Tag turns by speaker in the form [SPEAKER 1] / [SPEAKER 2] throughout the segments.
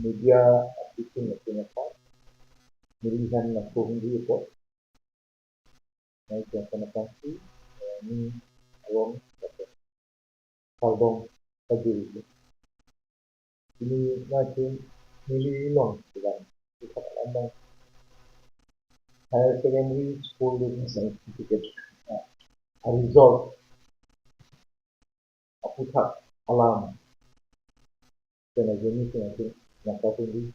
[SPEAKER 1] media application nasional milihan na kundi po may kanapasi ni awang kalbong pagdiri ini natin nililong sila sa kalamang higher secondary school din sa certificate a result aputak alam na jenis natin nakatuloy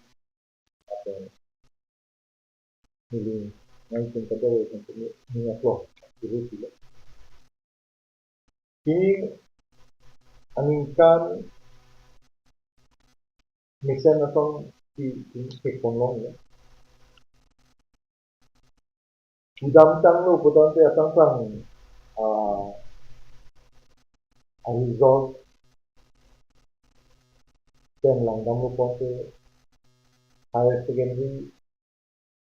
[SPEAKER 1] at nili natin kadalo sa mga flow dito sila kini aningkan misen atong si konglong ya udam tang lu puton te atang sang a result then lang dam lu po te higher secondary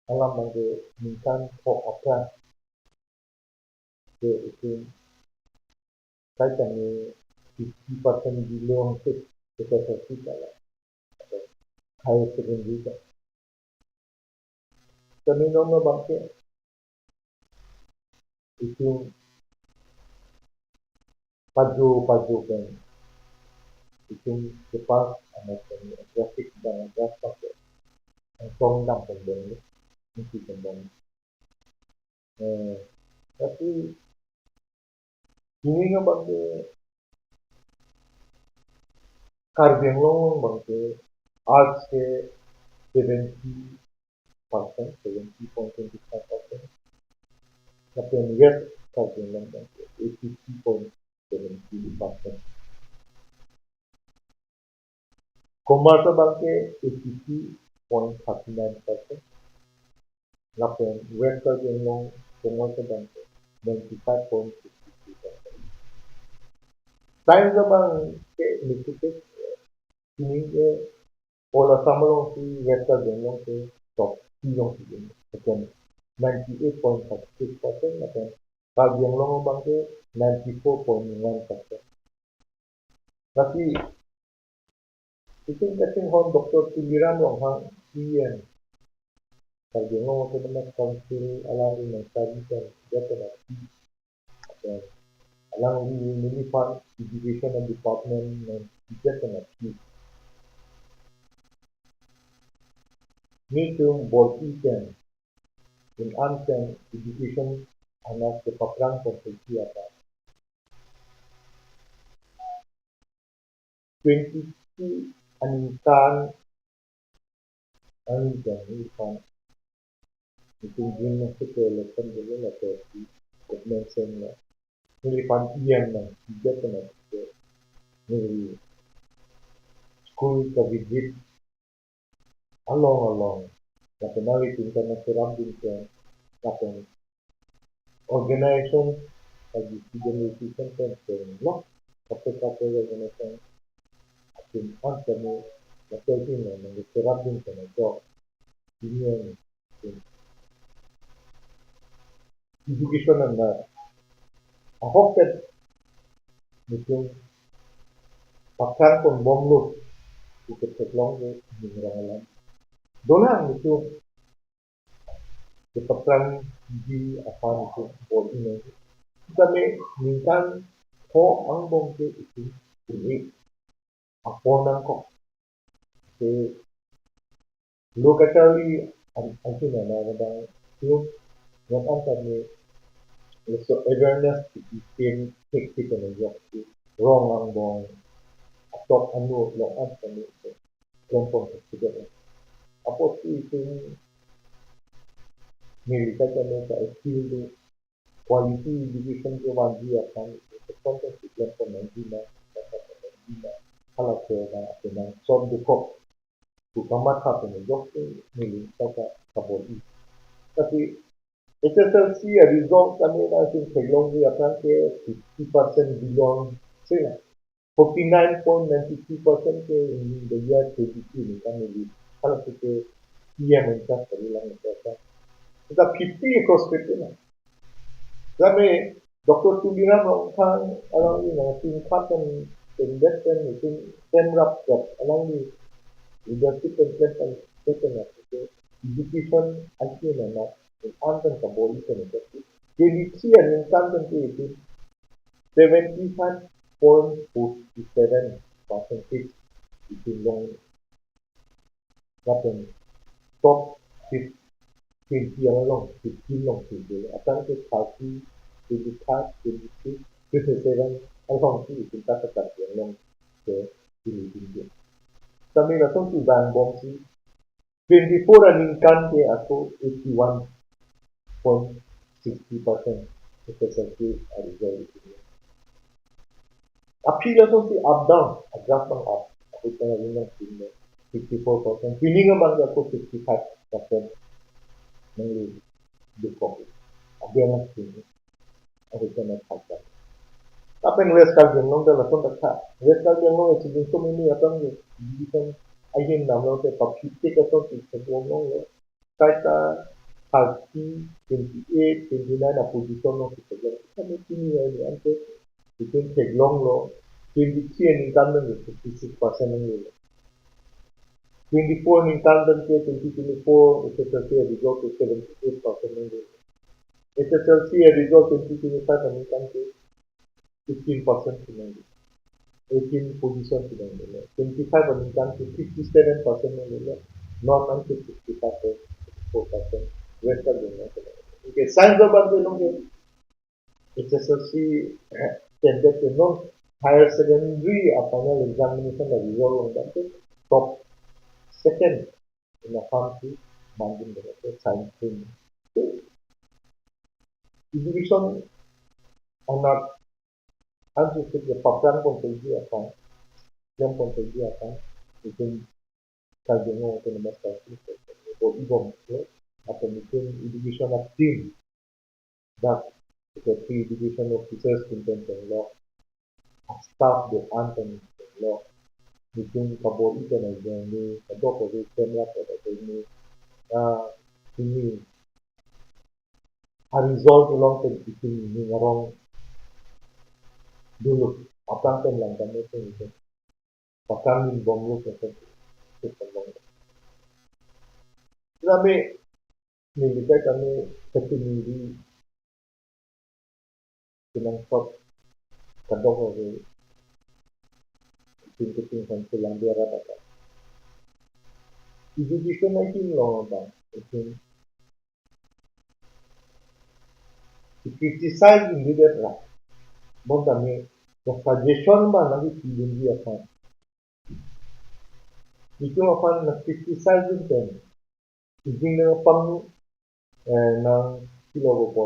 [SPEAKER 1] alam bang minkan ko apa ke itu kaitan ni 50% below kita kita lah higher secondary ka kanino no bangke itu paju kan itu cepat amat grafik dan grafik ang song dang pembeli mesti pembeli tapi ini nga bangke carving long bangke arts ke 70%, 70.25%. Tapi west carving long bangke 80.72%. Commerce bangke 82.39%. Lapan west carving long commerce bangke 95.63%. Science bangke nikite ini ke pola samalong si west carving long ke top long si again 98.36%. Lapan carving long bangke 94.1%. Tapi Iting kasing hon Dr. Tuliran wang hang iyan. Carving long ke naman council alami ng sabitan dito na alang nilifan education and department ng dito na Nitum bol ikan in anten education anak kepaprang konsulsi apa 22 aningkan nilifan itung gymnastic election dulu na tersi mention na nilifan iyan ng dito na nili school ka visit along nationally tingkat surrounding ka natin organization as student nutrition center no kapag organization atin answer mo natin na ng surrounding ka na job ini education na ako ket nitong pakar pun bomlo ikut seklong ke mineralan dolang itu kepaprang di apa itu bol ini kami minta ko ang bongke itu ini ako nang ko ke locally anti na bang yung ang kami so awareness in take na yung wrong ang bong atok ano lo ang kami kompon siguro apo itu milita kami sa skill quality education ke wajib akan konten sikap pemanggilan kalau kita dengan sob dukok bukamat satu menjok milita kaboli tapi SSLC result kami nanti sebelum dia akan ke 50% belong sila 49.92% ke in the year 2022 ni kami kalau kita ia mencapai perilang mereka kita 50 across 50 lah kami Dr. Tuliran orang alang ni na tingkatan investment itu temrap kat alang ni leadership and second education actually not in Anton Kaboli Senate. Jadi sian yang Anton itu 75.47% itu long kapan top 20 yang long 15 long itu akan ke 30 25 26 27 ang long itu kita tetap yang long ke ini tinggi. Kami langsung tu bang bom si 24 running kan ke aku 81.60% SSLC result itu. Api langsung si up down, adjustment up. Aku tengah ingat sini 54%. Feeling abang aku 55% mengenai the profit. Ada yang sini, aku tengah kata. Apa yang les kal jeng long dah langsung tak. Les kal jeng long itu jeng ini apa yang dibikin ayam nama ke papi ke atau sebelum long le. Kata 30, 28, 29 position long kita jalan. Kita mesti ni ini ante. Itu take long lo. 23 and incumbent is 56% only. 24 and incumbent ke 2024 SSLC a result to 78% only. SSLC a result 2025 and income ke 15% only. 18 position only. 25 and income ke 57% only. Non ke 65.4%. Rest of the okay, science of the SSLC standard higher secondary final examination the result on that top second in the country margin the science stream. So, education are not unrestricted the program contagion account, them contagion account, within Kajungo autonomous country or even after meeting education of team that the three education officers in terms of law, staff the anthem law. Meeting kabor itu naga ni, kabor kabor kamera kabor ini, ini a result along the meeting ini orang dulu apa yang langgan itu, bahkan min bomlo kerja itu kembang. Kami militer kami ketemu dengan top kabor kabor tim sampai dia rata. Education lagi long bang, itu criticize in leader lah. Bon kami the suggestion bang lagi pilih dia kan. Itu apa nak criticize itu. Izin dengan pang nang kilo bobo.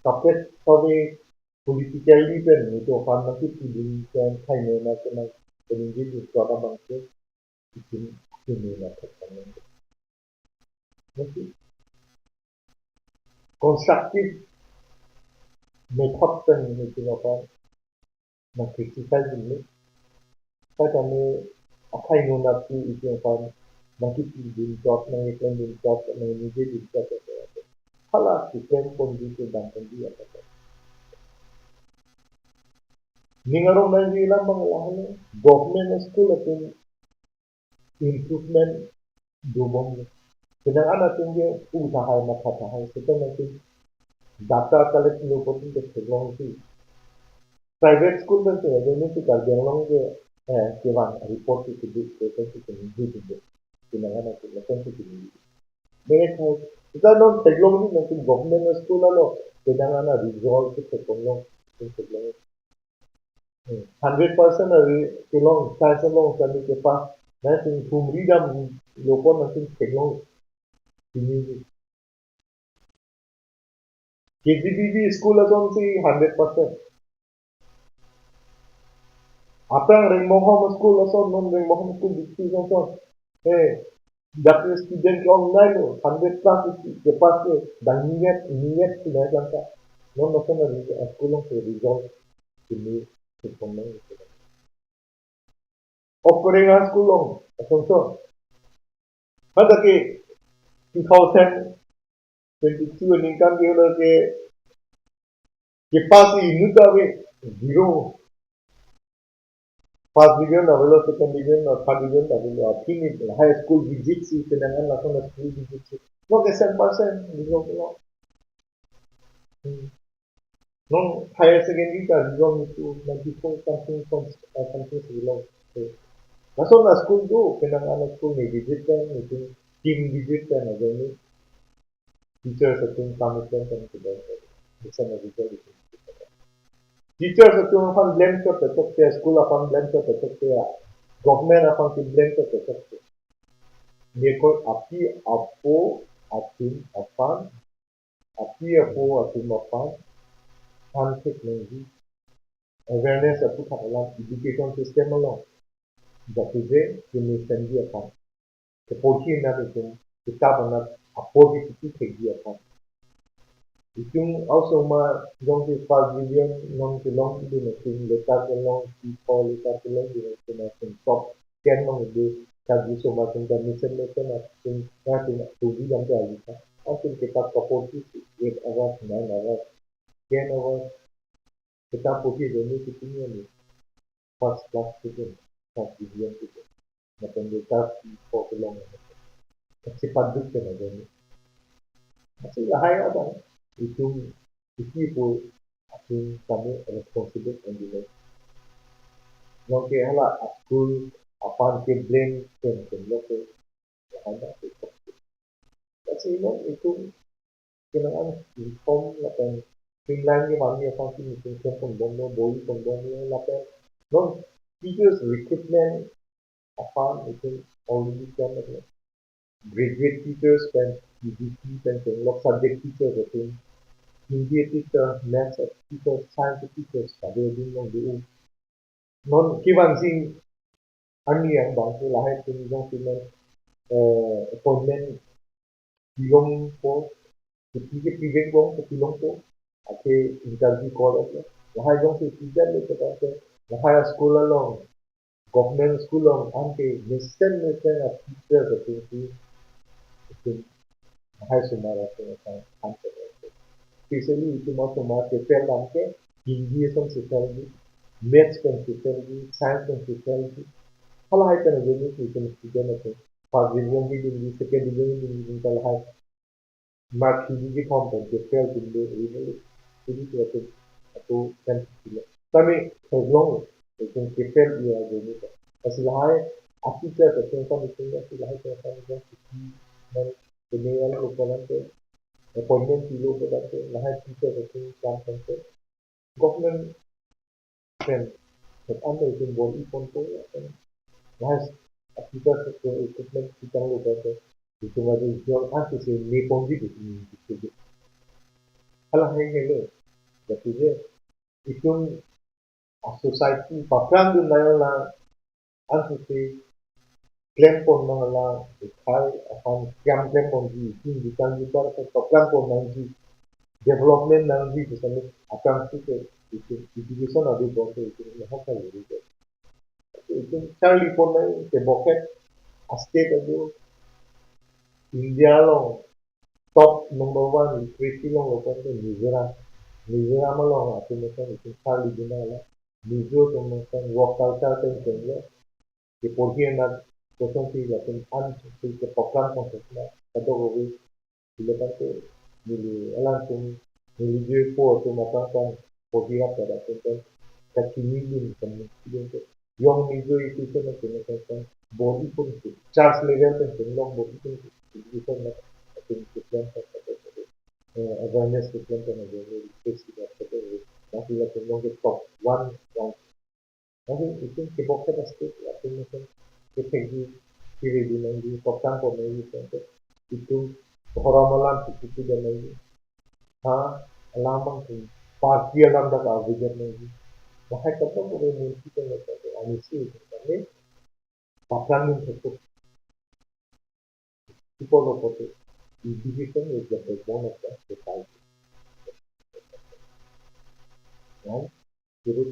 [SPEAKER 1] Tapi kalau politically kan itu apa nak pilih kan kainnya nak kena peninggi di suara bangsa izin ini nak kena. Nanti constructive method kan itu apa nak criticize ini. Saya kami apa yang nak itu apa nanti pilih job nak iklan job nak ini jadi job apa. Kalau kita pun itu dan pun dia apa. Ningarong Nigeria mengalami government school atau improvement domong. Sedang anak tinggi usaha macam sedang nanti data collect ni pun kita sebelum itu. Private school kan saya jadi ni kita jangan ke kewan report itu kita itu. Sedang anak kita kan itu. Mereka kita non sebelum ini nanti government school lalu sedang anak result kita sebelum sebelum 100% dari kelong saya selong kami kepas nanti humri dam lopon nanti kelong ini KGBB school asal si 100%. Apa yang Rengmoham school asal non Rengmoham school dikti asal dapur student online 100 plus kepas ke dan niat sudah sampai non asal dari school yang result ini sekolah itu. Operating school long asal ada ke 2022 income dia ada ke pas ini dah zero first division na belo, second division na third division na belo, kini high school visit si pinangan na na school visit si. No ke 100% dijo belo. No higher secondary ka dijo itu 94 something something belo. Masuk na school do pinangan na school ni visit kan itu team visit kan na jadi teacher sa team commitment kan kita. Bisa na result itu. Teachers itu upon blame करते सकते हैं school अपन blame करते सकते हैं government अपन की blame करते सकते हैं देखो आपकी अपन technology awareness aku tak dalam education system along jadi nation dia apa kepolisian itu kita benar apa itu kerja apa itu also ma yang di first division non belong di mesin letak belong di letak belong di mesin top kan mang di kaji semua tentang mission aku nak tuju yang terlihat aku kita support 8 hours 9 hours 10 hours kita pergi dulu ke sini ni first class student first division student macam letak di belong cepat dukkan aja ni masih lahir ada itu itu aking kami responsible and delay. Nung kaya hala school upon ke blame kan loko ada itu. Kasi itu kailangan inform natin Finland yung mami ang pang pembono boy pembono natin. No teachers recruitment upon itu already kan graduate teachers kan UGC kan subject teachers itu Hindi teacher, maths teacher, science teachers pada din yang doon. Non kiwan sing ani yang bangsa lahir tinggal sila appointment pilong po ketika pilih bang ke pilong po ate interview call aja. Lahir jong si teacher le kata se lahir sekolah long government school long ante nation of teachers itu lahir semua rasa ante especially itu masuk market dalam ke Hindi kan society maths kan society science kan society kalau hai kan jadi itu student itu first division di second division di kalau hai mark Hindi form kan fail di ini jadi itu atau kan tidak tapi as long itu fail dia jadi asal hai aku cakap tentang itu asal hai tentang dan ini yang lupakan appointment kilo berapa lahir teacher itu काम करते government can ada itu body control lahir teacher itu equipment kita lalu berapa itu ada jual apa sih nepon di itu kalau hanya jadi itu society pakai tu naya apa sih claim pun malah kai akan claim pun di bukan juga pakai pun nanti development nanti misalnya akan itu education ada bahasa itu apa lagi itu Charlie pun ke boket state itu India long top number one literacy long local itu Mizoram long aku macam itu Charlie di mana Mizoram macam work culture tu que podían dar cosas que ya tenían que tocar con kado gobi dilepas nili langsung nili je po to matang podía para tentar kakini kan itu yang nijo itu kan kan body pun charge level kan long body pun itu kan itu plan awareness plan kan ada festival tapi la tengo que top one tapi itu keboknya pasti aku mungkin kepegi kiri di lagi tokan po lagi itu orang malam itu dan lagi ha alamang tu parti alam dah avijar lagi bahaya kata boleh mesti kan itu anisi tapi pakan itu itu loh itu education is the backbone of the society. Right? Jadi